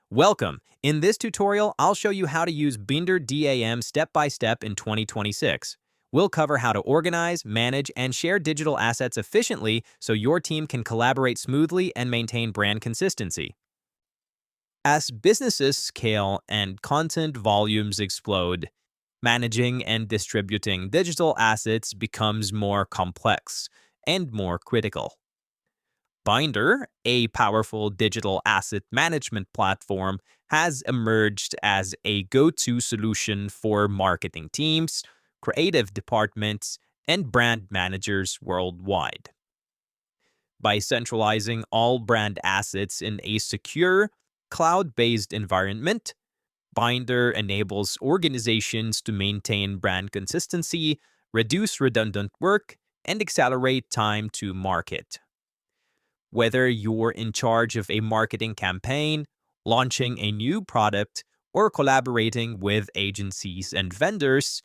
Welcome! In this tutorial, I'll show you how to use Bynder DAM step by step in 2026. We'll cover how to organize, manage, and share digital assets efficiently so your team can collaborate smoothly and maintain brand consistency. As businesses scale and content volumes explode, managing and distributing digital assets becomes more complex and more critical. Bynder, a powerful digital asset management platform, has emerged as a go-to solution for marketing teams, creative departments, and brand managers worldwide. By centralizing all brand assets in a secure, cloud-based environment, Bynder enables organizations to maintain brand consistency, reduce redundant work, and accelerate time to market. Whether you're in charge of a marketing campaign, launching a new product, or collaborating with agencies and vendors,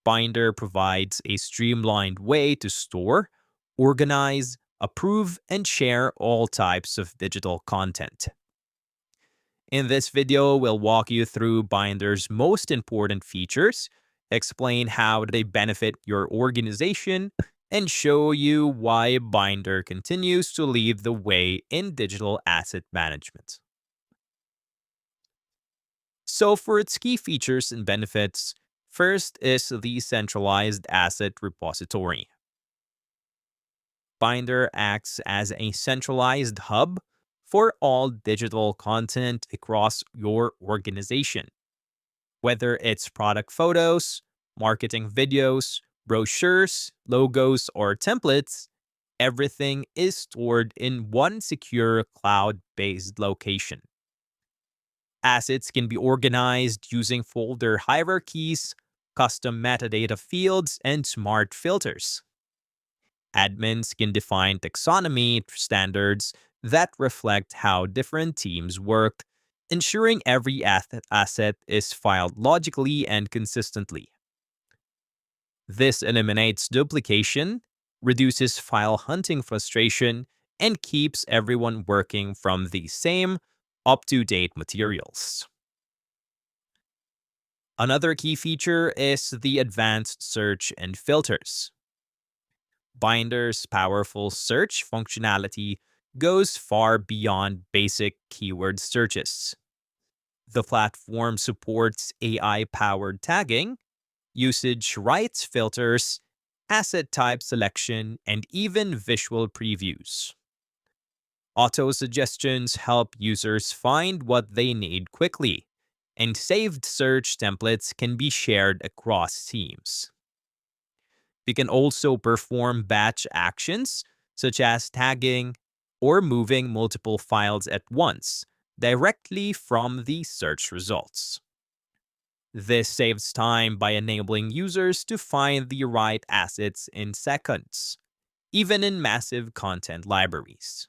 Bynder provides a streamlined way to store, organize, approve, and share all types of digital content. In this video, we'll walk you through Bynder's most important features, explain how they benefit your organization, and show you why Bynder continues to lead the way in digital asset management. So for its key features and benefits, first is the centralized asset repository. Bynder acts as a centralized hub for all digital content across your organization. Whether it's product photos, marketing videos, brochures, logos, or templates, everything is stored in one secure cloud-based location. Assets can be organized using folder hierarchies, custom metadata fields, and smart filters. Admins can define taxonomy standards that reflect how different teams work, ensuring every asset is filed logically and consistently. This eliminates duplication, reduces file hunting frustration, and keeps everyone working from the same up-to-date materials. Another key feature is the advanced search and filters. Bynder's powerful search functionality goes far beyond basic keyword searches. The platform supports AI-powered tagging, usage rights filters, asset type selection, and even visual previews. Auto suggestions help users find what they need quickly, and saved search templates can be shared across teams. You can also perform batch actions, such as tagging or moving multiple files at once, directly from the search results. This saves time by enabling users to find the right assets in seconds, even in massive content libraries.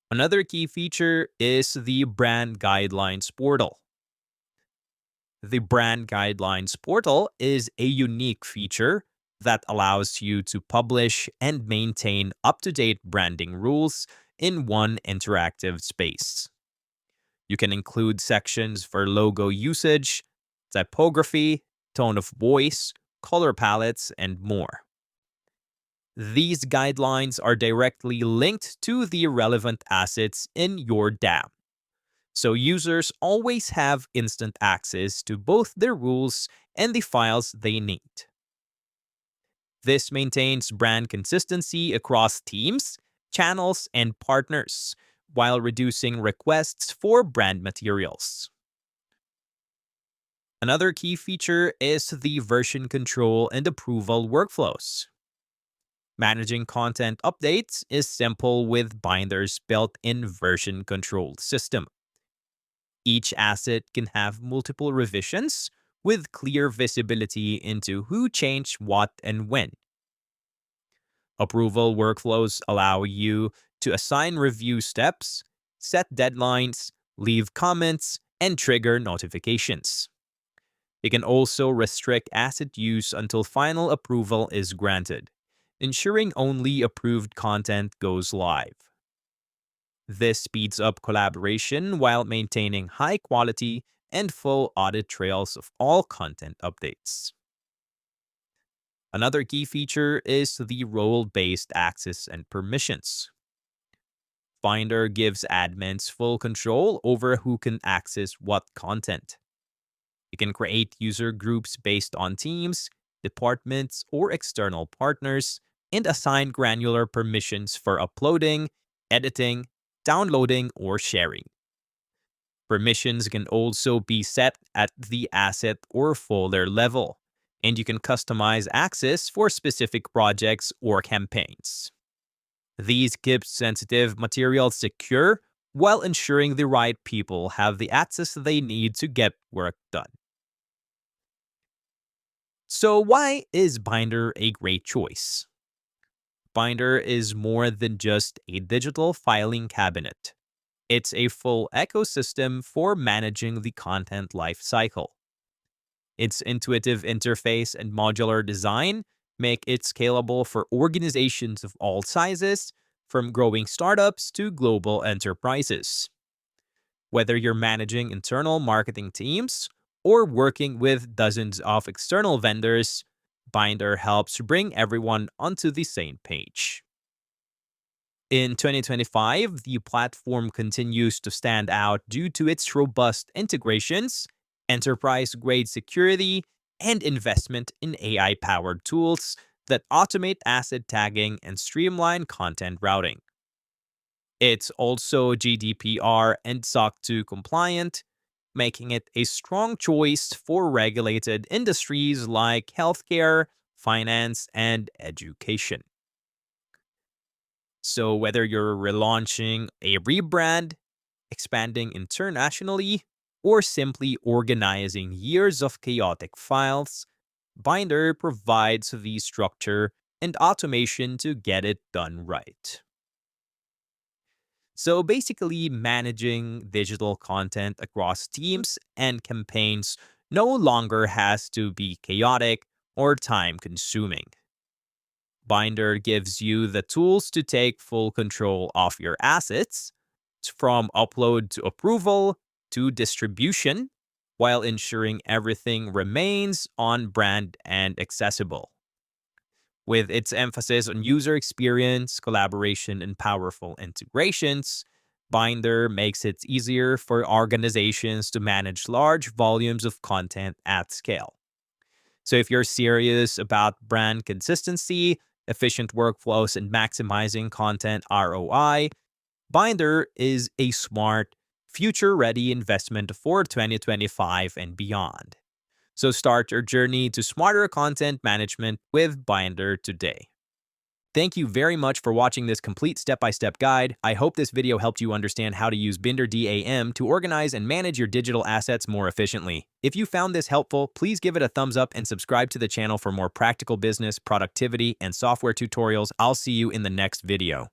Another key feature is the Brand Guidelines Portal. The Brand Guidelines Portal is a unique feature that allows you to publish and maintain up-to-date branding rules in one interactive space. You can include sections for logo usage, typography, tone of voice, color palettes, and more. These guidelines are directly linked to the relevant assets in your DAM, so users always have instant access to both the rules and the files they need. This maintains brand consistency across teams, channels, and partners, while reducing requests for brand materials. Another key feature is the version control and approval workflows. Managing content updates is simple with Bynder's built-in version control system. Each asset can have multiple revisions with clear visibility into who changed what and when. Approval workflows allow you to assign review steps, set deadlines, leave comments, and trigger notifications. You can also restrict asset use until final approval is granted, ensuring only approved content goes live. This speeds up collaboration while maintaining high quality and full audit trails of all content updates. Another key feature is the role-based access and permissions. Binder gives admins full control over who can access what content. You can create user groups based on teams, departments, or external partners, and assign granular permissions for uploading, editing, downloading, or sharing. Permissions can also be set at the asset or folder level, and you can customize access for specific projects or campaigns. These keep sensitive materials secure while ensuring the right people have the access they need to get work done. So why is Binder a great choice? Binder is more than just a digital filing cabinet. It's a full ecosystem for managing the content lifecycle. Its intuitive interface and modular design make it scalable for organizations of all sizes, from growing startups to global enterprises. Whether you're managing internal marketing teams or working with dozens of external vendors, Binder helps bring everyone onto the same page. In 2025, the platform continues to stand out due to its robust integrations, enterprise-grade security, and investment in AI-powered tools that automate asset tagging and streamline content routing. It's also GDPR and SOC 2 compliant, making it a strong choice for regulated industries like healthcare, finance, and education. So whether you're relaunching a rebrand, expanding internationally, or simply organizing years of chaotic files, Binder provides the structure and automation to get it done right. So basically, managing digital content across teams and campaigns no longer has to be chaotic or time-consuming. Binder gives you the tools to take full control of your assets, from upload to approval to distribution, while ensuring everything remains on brand and accessible. With its emphasis on user experience, collaboration, and powerful integrations, Binder makes it easier for organizations to manage large volumes of content at scale. So if you're serious about brand consistency, efficient workflows, and maximizing content ROI, Binder is a smart, future-ready investment for 2025 and beyond. So start your journey to smarter content management with Binder today. Thank you very much for watching this complete step-by-step guide. I hope this video helped you understand how to use Binder DAM to organize and manage your digital assets more efficiently. If you found this helpful, please give it a thumbs up and subscribe to the channel for more practical business, productivity, and software tutorials. I'll see you in the next video.